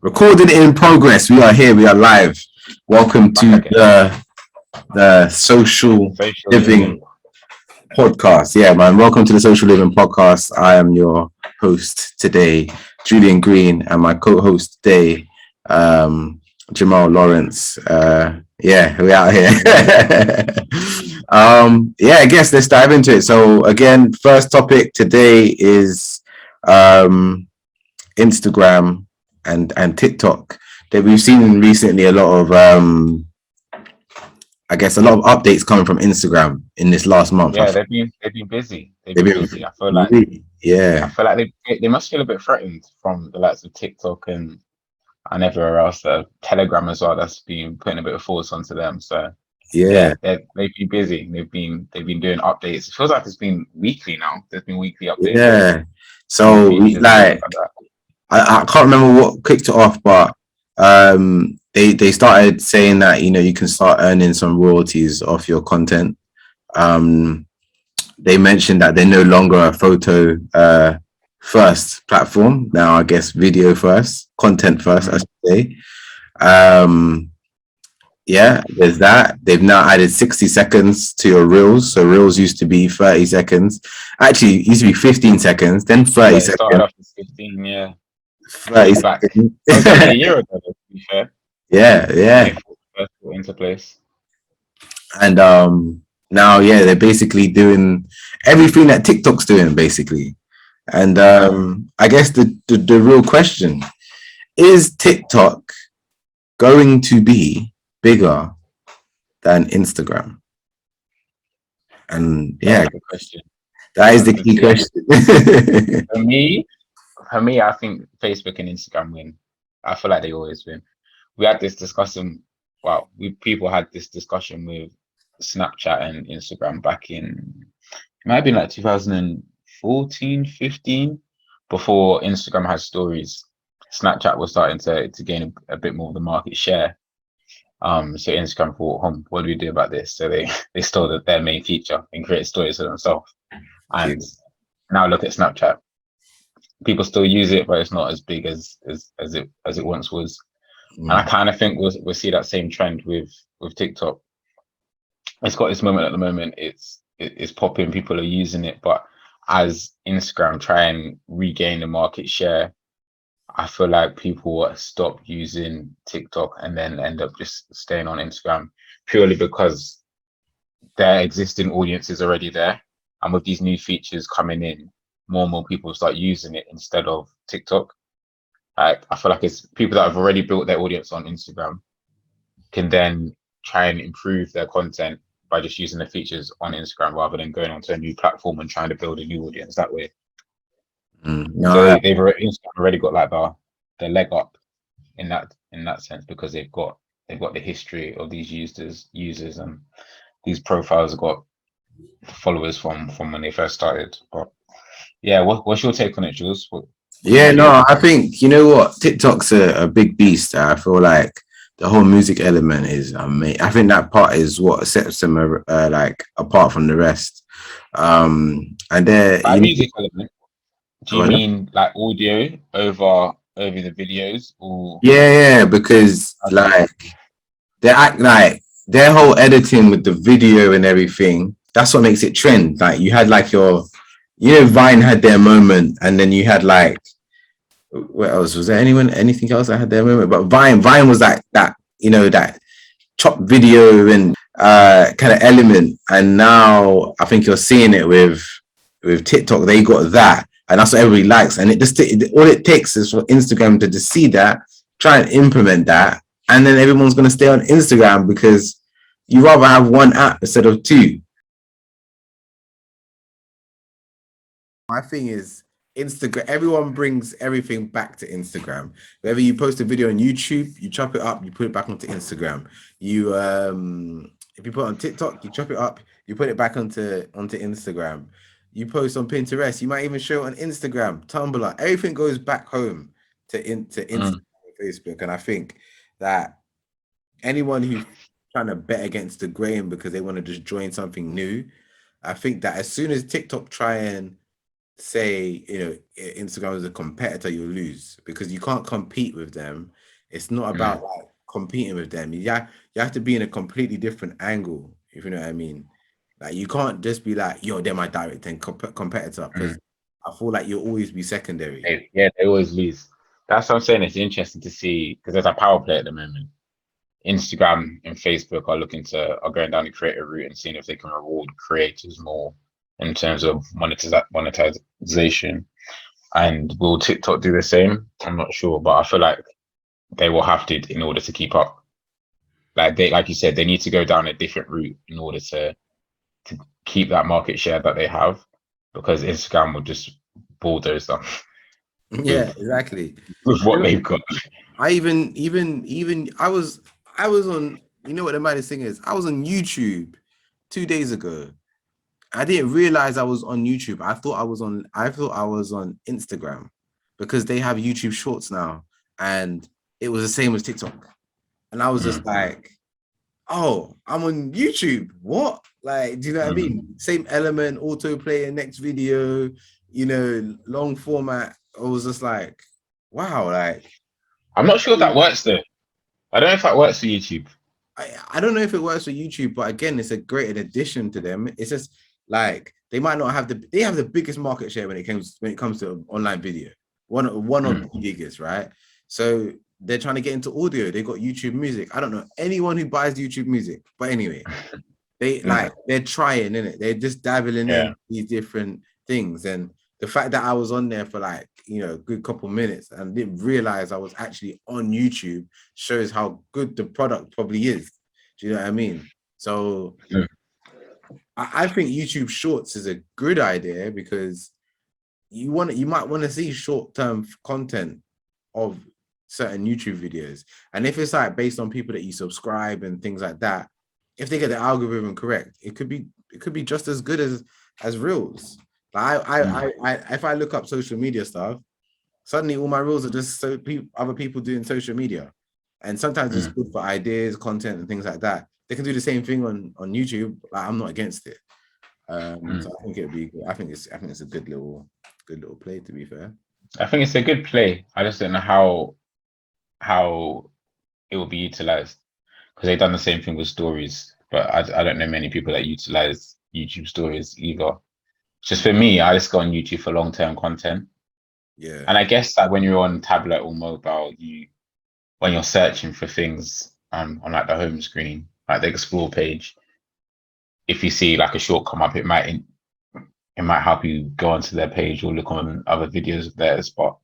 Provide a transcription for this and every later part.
Recording in progress. We are here. We are live. Welcome Back to again. the Social Social Living Podcast. Yeah, man. Welcome to the Social Living Podcast. I am your host today, Julian Green, and my co-host today, Jamal Lawrence. Yeah, we out here. Yeah, I guess let's dive into it. So again, first topic today is Instagram and TikTok. That we've seen recently a lot of I guess a lot of updates coming from Instagram in this last month. Yeah, they've been busy. They've They've been been busy. I yeah, feel like they must feel a bit threatened from the likes of TikTok and everywhere else. Telegram as well. That's been putting a bit of force onto them. So yeah, yeah, they've been busy. They've been doing updates. It feels like it's been weekly now. There's been weekly updates of yeah. new So we features and stuff like like that. I can't remember what kicked it off, but they started saying that you can start earning some royalties off your content. Um they mentioned that they're no longer a photo first platform. Now I guess video first, content first, I Mm. should say. Um yeah, there's that. They've now added 60 seconds to your reels. So reels used to be 30 seconds. Actually, it used to be 15 seconds, then 30 Yeah, it started seconds, off as 15. Yeah, 30 way back. seconds. That was only a year ago, though, to be fair, Yeah, when they yeah. first put into place. And now, yeah, they're basically doing everything that TikTok's doing, basically. And I guess the real question is TikTok going to be bigger than Instagram? And That's yeah, a good question. that is the That's a, key yeah. question. For me, for me, I think Facebook and Instagram win. I feel like they always win. We had this discussion. Well, we people had this discussion with Snapchat and Instagram back in it might have been like 2014, 15, before Instagram had stories. Snapchat was starting to gain a bit more of the market share. So Instagram thought, what do we do about this? So they stole their main feature and created stories for themselves. And now look at Snapchat. People still use it, but it's not as big as it once was. And I Mm, kind of think we'll see that same trend with TikTok. It's got this moment at the moment. It's popping. People are using it, but as Instagram try and regain the market share, I feel like people will stop using TikTok and then end up just staying on Instagram purely because their existing audience is already there. And with these new features coming in, more and more people start using it instead of TikTok. I feel like it's people that have already built their audience on Instagram can then try and improve their content by just using the features on Instagram rather than going onto a new platform and trying to build a new audience that way. So no, they've already, Instagram already got like the leg up in that sense because they've got the history of these users and these profiles have got followers from when they first started. But yeah, what's your take on it, Jules? What do you yeah, think it no, is? I think you know what TikTok's a big beast. I feel like the whole music element is amazing. I think that part is what sets them like apart from the rest. And they're By music element, do you know, mean like audio over the videos or yeah, because okay? they act like their whole editing with the video and everything. That's what makes it trend. Like you had like Vine had their moment, and then you had like what else was there? Anything else that had their moment? But Vine was like that. That chop video and kind of element. And now I think you're seeing it with TikTok. They got that, and that's what everybody likes. And all it takes is for Instagram to just see that, try and implement that, and then everyone's gonna stay on Instagram because you rather have one app instead of two. My thing is Instagram. Everyone brings everything back to Instagram. Whether you post a video on YouTube, you chop it up, you put it back onto Instagram. You if you put it on TikTok, you chop it up, you put it back onto Instagram. You post on Pinterest, you might even show it on Instagram, Tumblr. Everything goes back home to Instagram Mm. and Facebook. And I think that anyone who's trying to bet against the grain because they want to just join something new, I think that as soon as TikTok try and say, Instagram is a competitor, you'll lose because you can't compete with them. It's not Mm. about like competing with them. You have to be in a completely different angle, if you know what I mean. Like you can't just be like, yo, they're my direct and competitor, Mm. because I feel like you'll always be secondary. They always lose. That's what I'm saying. It's interesting to see because there's a power play at the moment. Instagram and Facebook are going down the creator route and seeing if they can reward creators more in terms of monetization. And will TikTok do the same? I'm not sure, but I feel like they will have to in order to keep up. Like you said, they need to go down a different route in order to keep that market share that they have, because Instagram will just bulldoze them Yeah, with exactly. with what they've got. I even I was on, you know what the maddest thing is? I was on YouTube 2 days ago. I didn't realize I was on YouTube. I thought I was on Instagram because they have YouTube Shorts now, and it was the same as TikTok. And I was just Mm, like, oh, I'm on YouTube. What? Like, do you know what I mm. mean? Same element, autoplay, next video, long format. I was just like, wow, like I'm not sure if that works though. I don't know if that works for YouTube. I don't know if it works for YouTube, but again, it's a great addition to them. It's just like they might not have they have the biggest market share when it comes to online video. One of Mm, the biggest, right? So they're trying to get into audio. They got YouTube Music. I don't know anyone who buys YouTube Music, but anyway, mm, they're trying in it. They're just dabbling yeah. in these different things, and the fact that I was on there for like a good couple minutes and didn't realize I was actually on YouTube shows how good the product probably is. Do you know what I mean? So Mm, I think YouTube Shorts is a good idea because you might want to see short-term content of certain YouTube videos. And if it's like based on people that you subscribe and things like that, if they get the algorithm correct, it could be just as good as reels. Like mm, if I look up social media stuff, suddenly all my reels are just other people doing social media. And sometimes it's mm, good for ideas, content, and things like that. They can do the same thing on YouTube. Like I'm not against it. mm. So I think it'd be. I think it's a good little play. To be fair. I think it's a good play. I just don't know how it will be utilized because they've done the same thing with stories, but I don't know many people that utilize YouTube stories either. Just for me, I just go on YouTube for long term content. Yeah. And I guess that when you're on tablet or mobile, when you're searching for things on like the home screen, like the explore page, if you see like a short come up, it might help you go onto their page or look on other videos of theirs. But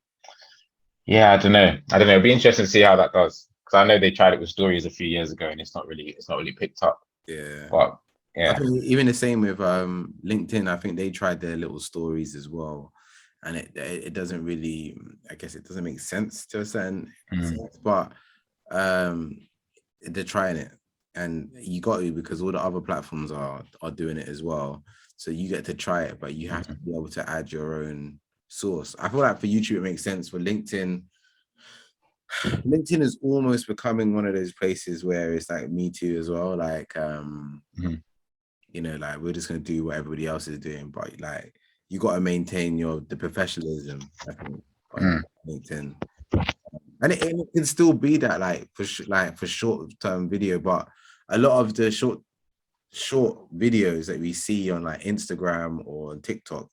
yeah, I don't know. I don't know. It'd be interesting to see how that does. Because I know they tried it with stories a few years ago and it's not really picked up. Yeah. But I yeah. think even the same with LinkedIn. I think they tried their little stories as well, and it doesn't really. I guess it doesn't make sense to a certain Mm, sense, but um, they're trying it, and you got to because all the other platforms are doing it as well. So you get to try it, but you have to mm, be able to add your own source. I feel like for YouTube it makes sense. For LinkedIn, LinkedIn is almost becoming one of those places where it's like me too as well. Like mm, like we're just gonna do what everybody else is doing, but like you got to maintain the professionalism. I think on mm. LinkedIn, and it can still be that like for short term video, but a lot of the short videos that we see on like Instagram or on TikTok,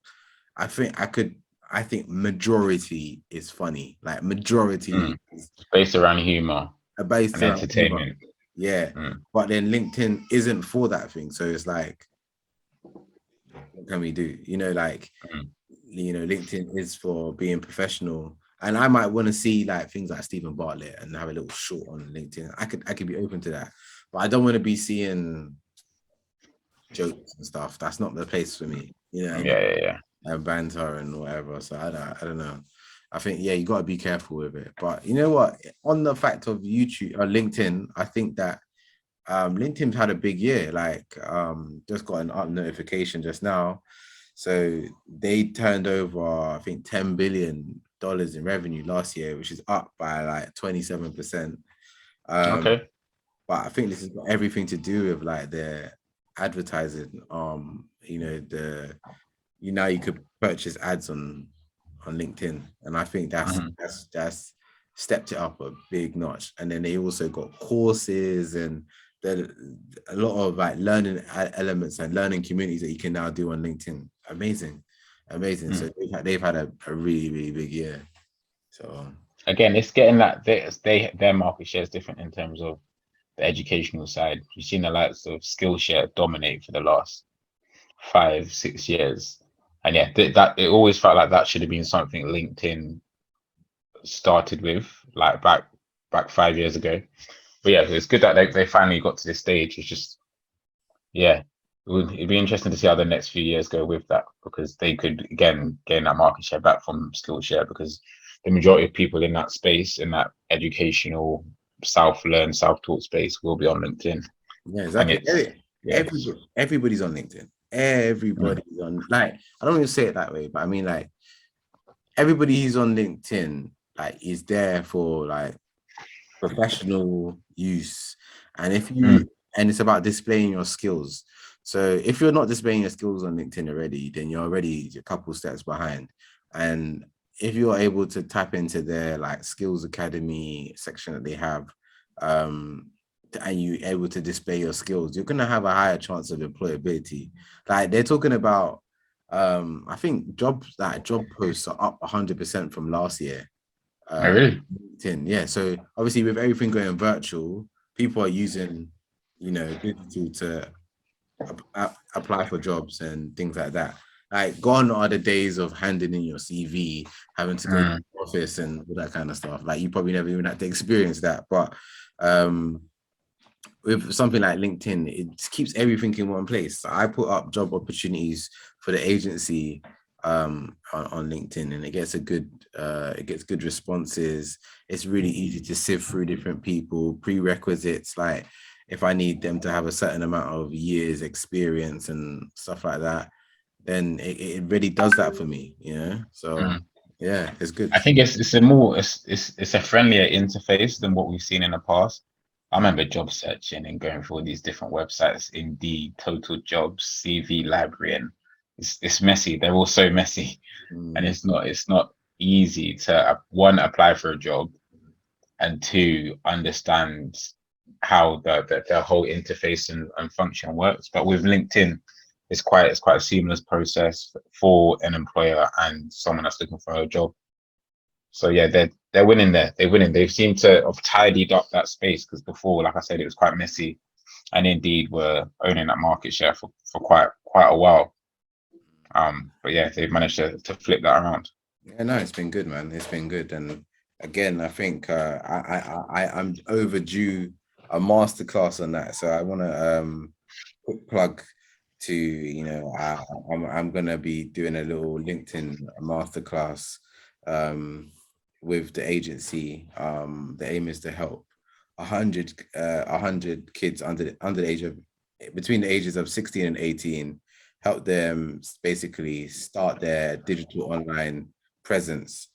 I think majority is funny. Like majority Mm. is Based around humor based and around humor. entertainment. Yeah. Mm, But then LinkedIn isn't for that thing. So it's like, what can we do? mm, LinkedIn is for being professional. And I might want to see like things like Stephen Bartlett and have a little short on LinkedIn. I could be open to that. But I don't want to be seeing jokes and stuff. That's not the place for me. You know what I yeah, mean? yeah, yeah. And banter and whatever. So I don't know. I think you got to be careful with it. But you know what? On the fact of YouTube or LinkedIn, I think that LinkedIn's had a big year. Like just got an up notification just now. So they turned over I think $10 billion in revenue last year, which is up by like 27%. Okay. But I think this has got everything to do with like their advertising. The you could purchase ads on LinkedIn, and I think Mhm. that's stepped it up a big notch. And then they also got courses and the a lot of like learning elements and learning communities that you can now do on LinkedIn. Amazing, amazing. So Mm. they've had a really really big year. So Again, it's getting that their market share is different in terms of the educational side. You've seen the likes of Skillshare dominate for the last 5, 6 years, and yeah, that it always felt like that should have been something LinkedIn started with, like back 5 years ago. But yeah, it's good that they finally got to this stage. It's just yeah, it'd be interesting to see how the next few years go with that because they could again gain that market share back from Skillshare because the majority of people in that space, in that educational self-learn, self-taught space, will be on LinkedIn, yeah, and exactly. it's yeah, it's Everybody's on LinkedIn. mm, Everybody's on, like, I don't even say it that way, but I mean like everybody who's on LinkedIn like is there for like professional use. And if you mm, and it's about displaying your skills. So if you're not displaying your skills on LinkedIn already, then you're already a couple steps behind. And if you're able to tap into their like skills academy section that they have, um, and you're able to display your skills, you're gonna have a higher chance of employability. Like they're talking about I think job posts are up 100% from last year. oh, uh, really. LinkedIn. Yeah. So obviously, with everything going virtual, people are using, digital to apply for jobs and things like that. Like, gone are the days of handing in your CV, having to go to Mm, the office and all that kind of stuff. Like, you probably never even had to experience that. But um, with something like LinkedIn, it keeps everything in one place. So I put up job opportunities for the agency on LinkedIn, and it gets good responses. It's really easy to sift through different people, prerequisites, like if I need them to have a certain amount of years experience and stuff like that, then it really does that for me, you know. So mm. yeah, it's good. I think it's a more it's a friendlier interface than what we've seen in the past. I remember job searching and going through all these different websites, Indeed, Total Jobs, CV Library, and it's messy. They're all so messy, and Mm, it's not easy to one apply for a job and two understand how the whole interface and function works. But with LinkedIn, it's quite a seamless process for an employer and someone that's looking for a job. So yeah, they're winning there. They're winning. They seem to have tidied up that space because before, like I said, it was quite messy, and Indeed were owning that market share for quite a while. But yeah, they've managed to flip that around. yeah, no, it's been good, man. It's been good, and again, I think I'm overdue a masterclass on that. So I want to quick plug to I'm gonna be doing a little LinkedIn masterclass with the agency. The aim is to help 100 kids under the age of between the ages of 16 and 18, help them basically start their digital online presence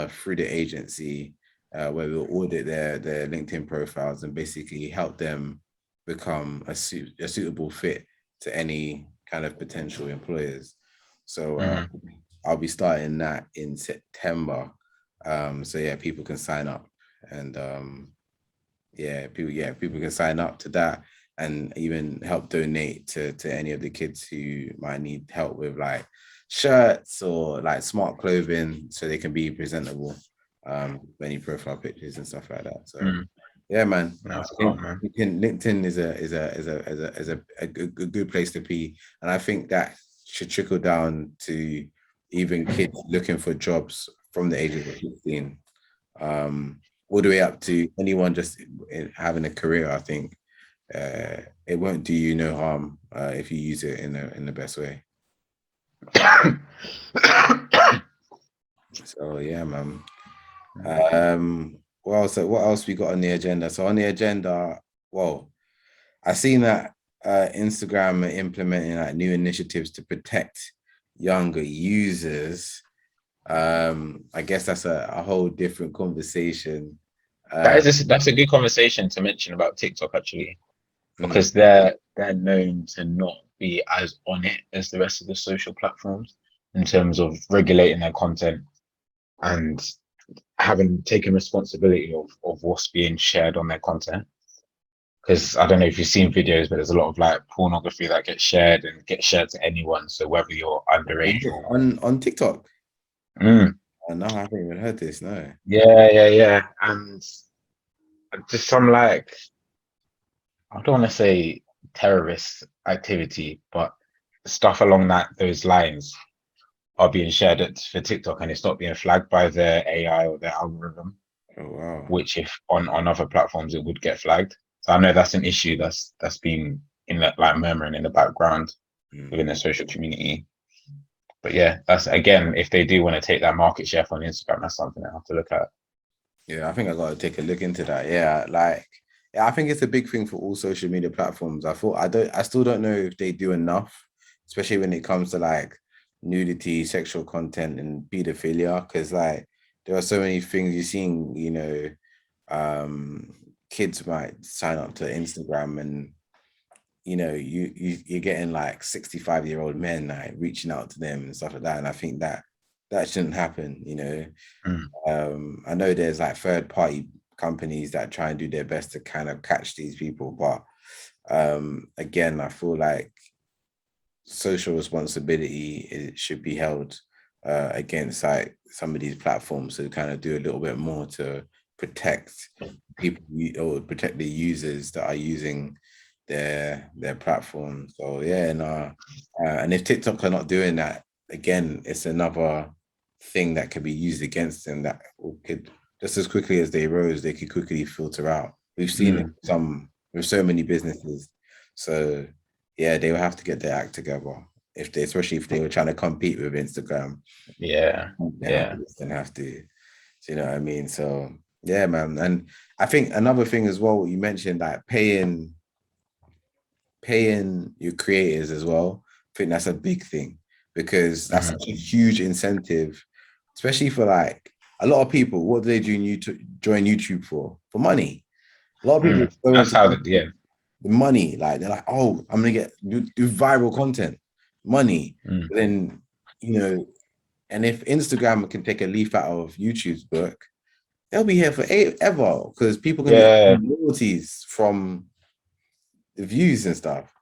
through the agency, where we'll audit their LinkedIn profiles and basically help them become a suitable fit to any kind of potential employers. So Mhm. I'll be starting that in September. So yeah, people can sign up, and people can sign up to that and even help donate to any of the kids who might need help with like shirts or like smart clothing so they can be presentable, any profile pictures and stuff like that. So Mm. yeah, man. I That's cool, think man. LinkedIn is a good place to be, and I think that should trickle down to even kids looking for jobs from the ages of 16, all the way up to anyone just having a career. I think it won't do you no harm if you use it in the best way. So yeah, man. What else we got on the agenda? So on the agenda, well, I seen that Instagram are implementing like new initiatives to protect younger users. I guess that's a whole different conversation. That Uh, is that's a good conversation to mention about TikTok actually, mm, because they're known to not be as on it as the rest of the social platforms. in terms of regulating their content and having taken responsibility of what's being shared on their content. Because I don't know if you've seen videos, but there's a lot of like pornography that gets shared and gets shared to anyone. So whether you're underage or On TikTok. Mm, Oh, no, I haven't even heard this. No. yeah, and just some like I don't want to say terrorist activity, but stuff along those lines are being shared for TikTok, and it's not being flagged by their AI or their algorithm, Oh wow. which if on other platforms it would get flagged. So I know that's an issue that's been in that like murmuring in the background within Mm. the social community. But yeah, that's again, if they do want to take that market share on Instagram, that's something I have to look at. Yeah, I think I got to take a look into that. Yeah, like yeah, I think it's a big thing for all social media platforms. I still don't know if they do enough, especially when it comes to like nudity, sexual content, and pedophilia. Because like there are so many things you're seeing. Um, kids might sign up to Instagram, and you're getting like 65-year-old men like reaching out to them and stuff like that. And I think that shouldn't happen. Mm. I know there's like third party companies that try and do their best to kind of catch these people, but again, I feel like social responsibility should be held against like some of these platforms to kind of do a little bit more to protect people or protect the users that are using their platform. So yeah, and if TikTok are not doing that, again, it's another thing that could be used against them that could just as quickly as they rose, they could quickly filter out. We've seen it Mm. with so many businesses. So yeah, they will have to get their act together especially if they were trying to compete with Instagram. Yeah, They yeah. 100% have to. Do you know what I mean? So yeah, man. And I think another thing as well, you mentioned like paying your creators as well. I think that's a big thing because that's Mhm. such a huge incentive, especially for like a lot of people. What do they join YouTube for? For money. A lot of people go That's into how YouTube the money. Like they're like, oh, I'm gonna do viral content, money. Mm. But then and if Instagram can take a leaf out of YouTube's book, they'll be here forever because people can get Yeah. royalties from the views and stuff.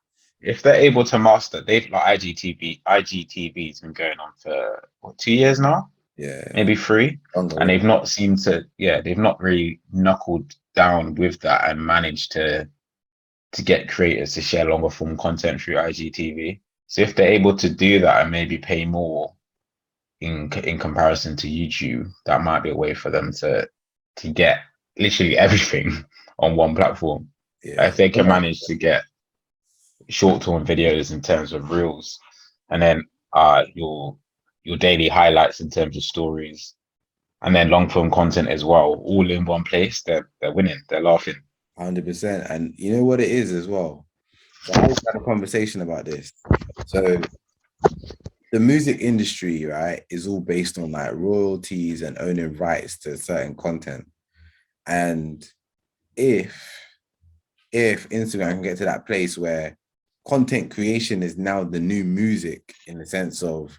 If they're able to master, they've like IGTV's been going on for what, 2 years now, Yeah, maybe three, longer. and Yeah. they've not seemed to, yeah, they've not really knuckled down with that and managed to get creators to share longer form content through IGTV. So if they're able to do that and maybe pay more in comparison to YouTube, that might be a way for them to get literally everything on one platform. Yeah. If they can manage to get short form videos in terms of reels, and then your daily highlights in terms of stories, and then long form content as well, all in one place, they're winning. They're laughing. 100%. And you know what it is as well? So I had a conversation about this. So the music industry, right, is all based on like royalties and owning rights to certain content. And if if Instagram can get to that place where content creation is now the new music in the sense of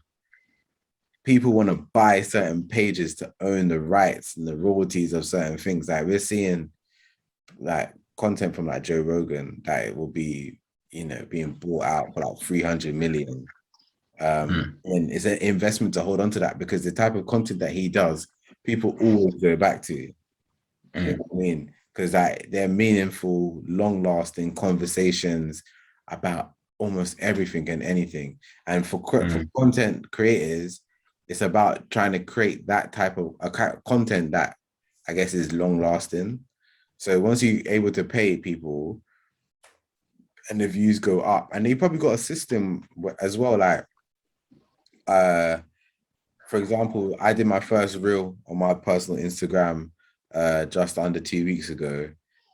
people want to buy certain pages to own the rights and the royalties of certain things. Like we're seeing like content from like Joe Rogan that it will be, being bought out for like 300 million. Mm, And it's an investment to hold on to that because the type of content that he does, people always go back to. You know mm, what I mean? Because like they're meaningful, long-lasting conversations about almost everything and anything. And for mm, content creators, it's about trying to create that type of content that I guess is long-lasting. So once you're able to pay people and the views go up, and they probably got a system as well, like uh for example, I did my first reel on my personal Instagram just under 2 weeks ago,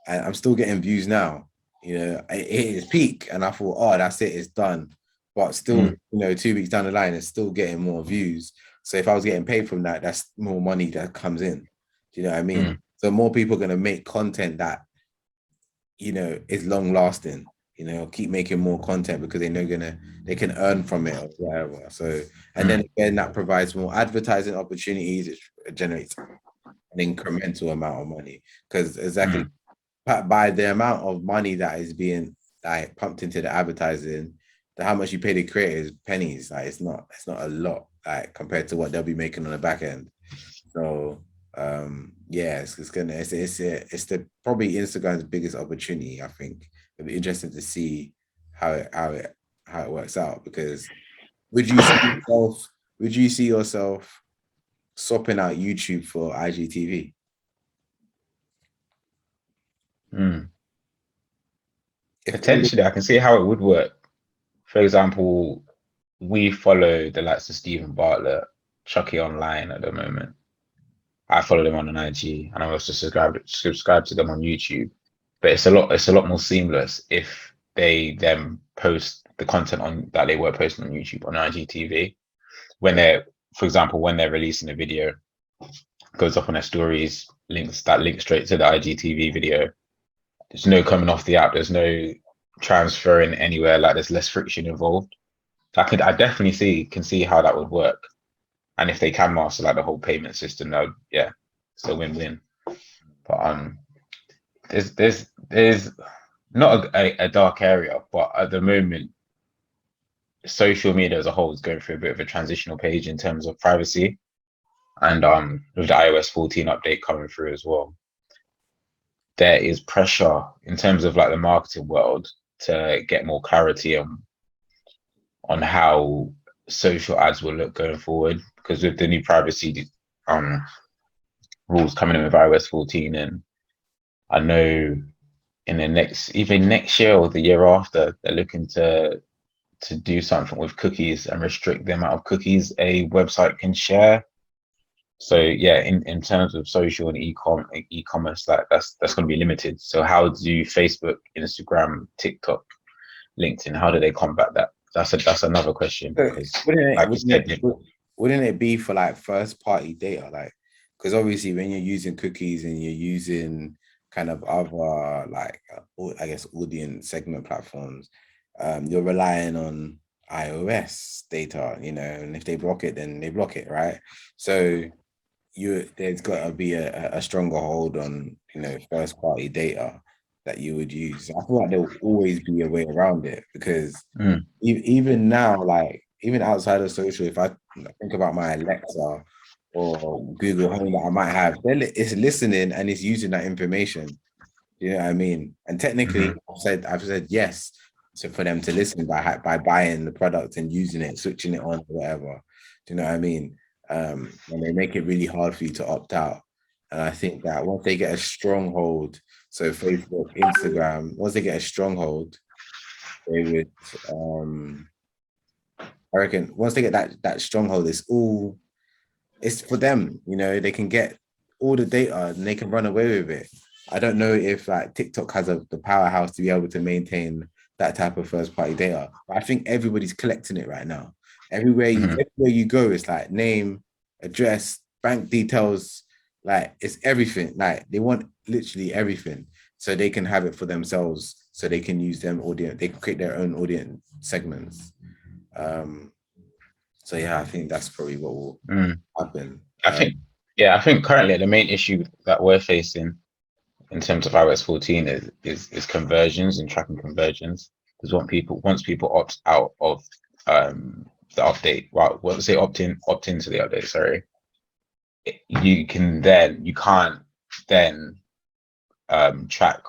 and I'm still getting views now. It hit its peak, and I thought, oh, that's it, it's done. But still, mm, 2 weeks down the line, it's still getting more views. So if I was getting paid from that, that's more money that comes in. Do you know what I mean? mm, So more people are gonna make content that is long lasting. keep making more content because they can earn from it or whatever. So, and then again, that provides more advertising opportunities. It generates an incremental amount of money because exactly by the amount of money that is being like pumped into the advertising, how much you pay the creators pennies. Like it's not a lot like compared to what they'll be making on the back end. So yeah, it's the probably Instagram's biggest opportunity. I think it'll be interesting to see how it works out because would you see yourself would you see yourself swapping out YouTube for IGTV? If Potentially, I can see how it would work. For example, we follow the likes of Stephen Bartlett, Chucky Online at the moment. I follow them on an IG, and I also subscribe to them on YouTube. But it's a lot more seamless if they then post the content on that they were posting on YouTube on IGTV. When they're, for example, when they're releasing a video, goes up on their stories, link straight to the IGTV video. There's no coming off the app. There's no transferring anywhere. Like there's less friction involved. I definitely can see how that would work. And if they can master like the whole payment system, that would, yeah, it's a win-win. But there's not a dark area, but at the moment, social media as a whole is going through a bit of a transitional page in terms of privacy, and with the iOS 14 update coming through as well, there is pressure in terms of like the marketing world to get more clarity on how social ads will look going forward, because with the new privacy rules coming in with iOS 14, and I know in the next year or the year after, they're looking to do something with cookies and restrict the amount of cookies a website can share. So yeah, in terms of social and e-commerce, like that's going to be limited. So how do Facebook, Instagram, TikTok, LinkedIn, how do they combat that? That's another question, because Wouldn't it be for like first party data? Like, because obviously when you're using cookies and you're using kind of other like I guess audience segment platforms, you're relying on iOS data, and if they block it, then they block it, right? So there's got to be a stronger hold on first party data that you would use. I feel like there will always be a way around it because even now, like even outside of social, if I think about my Alexa or Google Home that I might have, then it's listening and it's using that information. You know what I mean? And technically, I've said yes for them to listen by buying the product and using it, switching it on, or whatever. Do you know what I mean? And they make it really hard for you to opt out. And I think that once they get a stronghold, so Facebook, Instagram, once they get a stronghold, they would. I reckon once they get that stronghold, it's for them. They can get all the data and they can run away with it. I don't know if like TikTok has the powerhouse to be able to maintain that type of first party data. But I think everybody's collecting it right now. Everywhere you go, it's like name, address, bank details, like it's everything. Like they want literally everything, so they can have it for themselves. So they can use them audience. They can create their own audience segments. So yeah, I think that's probably what will happen. I think currently the main issue that we're facing in terms of iOS 14 is conversions and tracking conversions. Because once people opt out of the update, well, what say opt into the update, sorry, you can't then track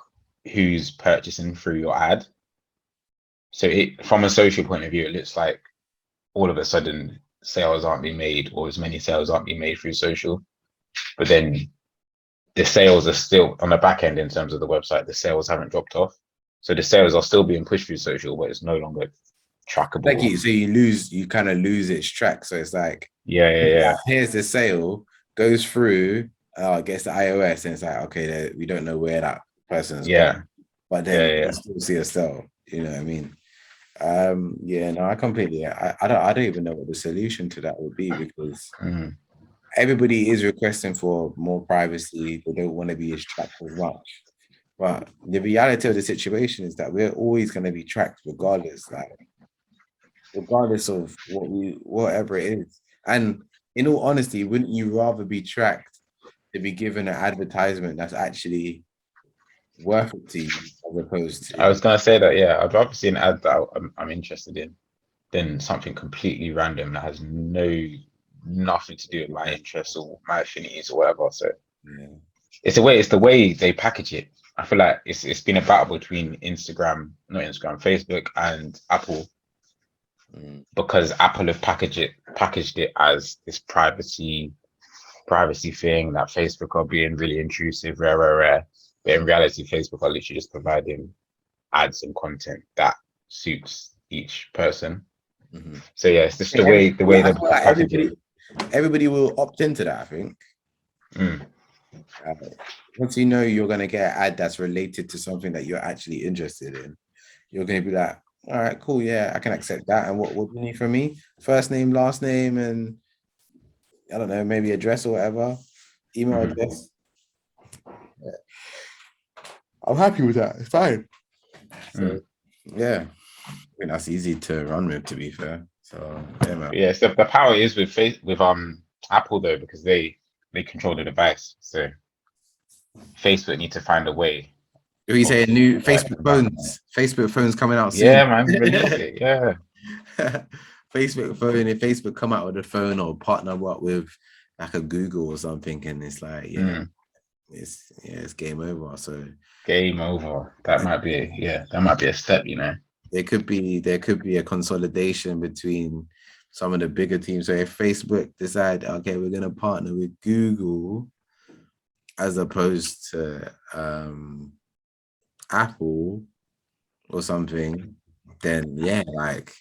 who's purchasing through your ad. So from a social point of view, it looks like all of a sudden sales aren't being made, or as many sales aren't being made through social. But then the sales are still on the back end in terms of the website. The sales haven't dropped off, so the sales are still being pushed through social, but it's no longer trackable. Like so you kind of lose its track. So it's like, yeah. Here's the sale, goes through, gets the iOS, and it's like, okay, we don't know where that person's gone, but then you still see a sale. You know what I mean? No, I completely. I don't even know what the solution to that would be, because everybody is requesting for more privacy. They don't want to be tracked as much. But the reality of the situation is that we're always going to be tracked regardless, like regardless of whatever it is. And in all honesty, wouldn't you rather be tracked to be given an advertisement that's actually worth it to you as opposed I to was gonna say that, yeah, I'd rather see an ad that I'm interested in than something completely random that has nothing to do with my interests or my affinities or whatever. So yeah. it's the way they package it. I feel like it's been a battle between not Instagram, Facebook and Apple, Mm. because Apple have packaged it as this privacy thing, that Facebook are being really intrusive, rare. But in reality, Facebook are literally just providing ads and content that suits each person. Mhm. So yeah, it's just Yeah, the way I they feel like package it. everybody will opt into that, I think. Mm. Uh, once you know you're going to get an ad that's related to something that you're actually interested in, you're going to be like, all right, cool, yeah, I can accept that. And what do you need from me? First name, last name, and I don't know, maybe address or whatever, email Mhm. address. Yeah. I'm happy with that. It's fine. So Mm. yeah, I think that's easy to run with, to be fair. So yeah, man. But yeah, so the power is with Apple though, because they control the device. So Facebook need to find a way What you say? of New working Facebook around that. phones. Facebook phones coming out soon. Yeah, man, release it. Yeah. Facebook phone. If Facebook come out with a phone or partner what with like a Google or something, and it's like, Mm. it's game over. So Game over. That might be that might be a step, you know. there could be a consolidation between some of the bigger teams. So if Facebook decide, okay, we're gonna partner with Google as opposed to Apple or something, then yeah, like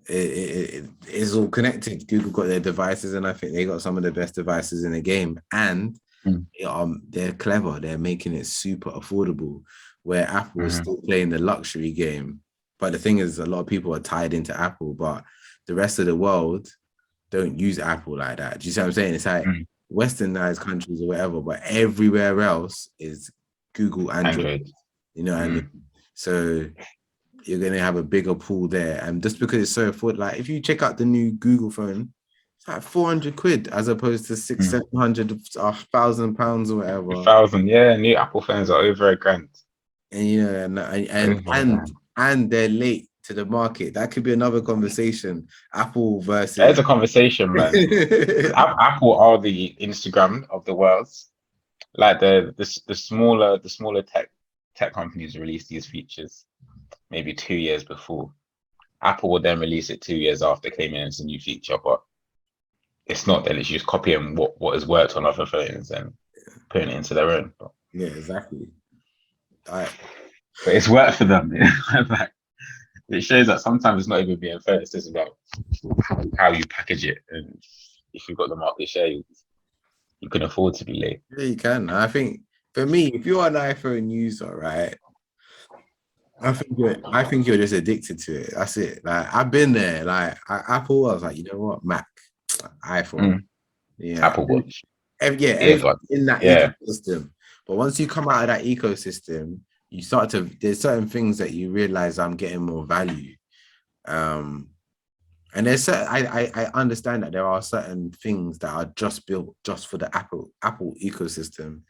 it's all connected. Google got their devices, and I think they got some of the best devices in the game. And Mm. they're clever. They're making it super affordable, where Apple is Mhm. still playing the luxury game. But the thing is, a lot of people are tied into Apple, but the rest of the world don't use Apple like that. Do you see what I'm saying? It's like Mm. westernized countries or whatever, but everywhere else is Google, Android. Android. You know what I mean? Mm. So you're gonna have a bigger pool there. And just because it's so affordable, like if you check out the new Google phone, it's like 400 quid as opposed to six, Mm. 700, £1,000 or whatever. 1,000. Yeah, new Apple phones are over a grand. And you know, and Over a and grand. and they're late to the market. That could be another conversation. Apple There's versus a conversation, man. Because Apple are the Instagram of the world. Like the smaller tech companies release these features maybe 2 years before. Apple will then release it 2 years after claiming it's a new feature, but it's not. They're literally just copying what has worked on other phones and putting it into their own. yeah, exactly. I, But it's worked for them. Like, it shows that sometimes it's not even being fair. It's just about how you package it, and if you've got the market share, you can afford to be late. yeah, you can. I think for me, if you're an iPhone user, right? I think you're just addicted to it. That's it. Like I've been there. Like Apple, I was like, you know what, Mac, iPhone, Mm. yeah, Apple Watch, everything earbuds. in that Yeah. ecosystem. But once you come out of that ecosystem, you start to there's certain things that you realize I'm getting more value. Um, and I understand that there are certain things that are just built just for the Apple ecosystem,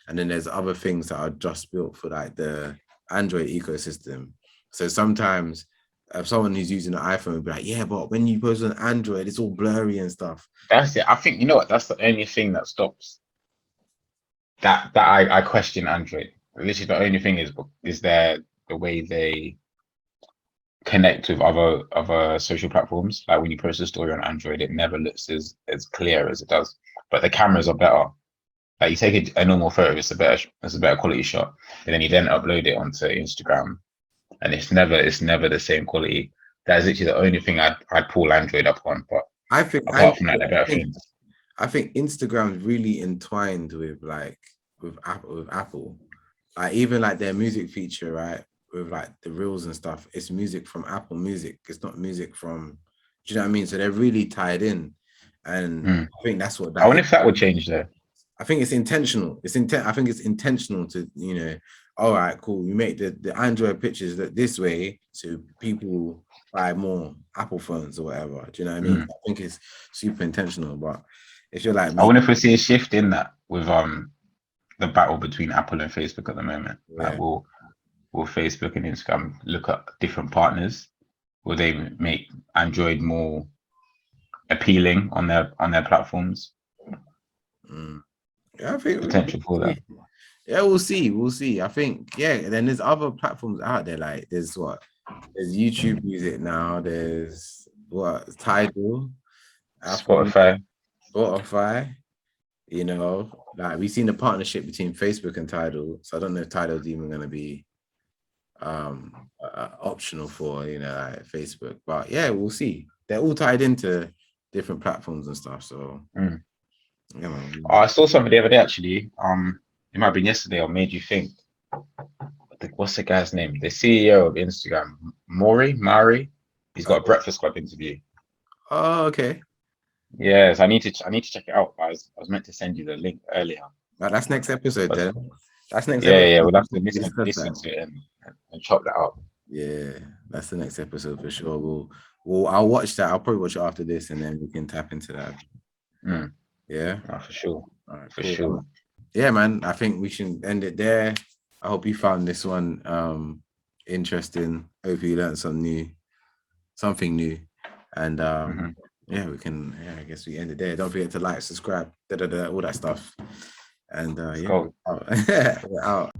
and then there's other things that are just built for like the Android ecosystem. So sometimes if someone who's using an iPhone would be like, yeah, but when you post on Android, it's all blurry and stuff. That's it. I think you know what. That's the only thing that stops that I question Android. Literally, the only thing is there the way they connect with other social platforms. Like when you post a story on Android, it never looks as clear as it does. But the cameras are better. Like you take a normal photo, it's a better quality shot, and then you then upload it onto Instagram, and it's never the same quality. That's literally the only thing I'd pull Android up on. But I think I, apart from that, they're better think things. I think Instagram's really entwined with like with Apple. Like even like their music feature, right? With like the reels and stuff, it's music from Apple Music. It's not music from, do you know what I mean? So they're really tied in. And Mm. I think that's what I that wonder is. if that would change though. I think it's intentional. I think it's intentional to, all right, cool. You make the Android pictures look this way so people buy more Apple phones or whatever. Do you know what I mean? Mm. I think it's super intentional, but if you're like I me, wonder if we see a shift in that with the battle between Apple and Facebook at the moment. Like, yeah. will Facebook and Instagram look at different partners? Will they make Android more appealing on their platforms? Mm. Yeah, I think Potential for that. yeah, we'll see. We'll see. I think, yeah, and then there's other platforms out there. Like there's what? There's YouTube Music now. There's what Tidal, Apple, Spotify. Spotify. You know, like we've seen the partnership between Facebook and Tidal. So I don't know if Tidal's even gonna be optional for like Facebook. But yeah, we'll see. They're all tied into different platforms and stuff. So Mm. you know, Oh, I saw something the other day actually. It might have been yesterday or made you think. What's the guy's name? The CEO of Instagram, Mari. He's got a Breakfast Club interview. oh, okay. Yes, I need to check it out. I was meant to send you the link earlier. Right, that's next episode But then. That's next yeah, episode. yeah, we'll have to We discuss listen that. to it and chop that up. Yeah, that's the next episode for sure. I'll watch that. I'll probably watch it after this, and then we can tap into that. Mm. Yeah. No, for sure. All right, For cool. sure. Yeah, man. I think we should end it there. I hope you found this one interesting. Hope you learned something new. And yeah, we can. Yeah, I guess we end it there. Don't forget to like, subscribe, all that stuff. And Let's yeah, go. we're out.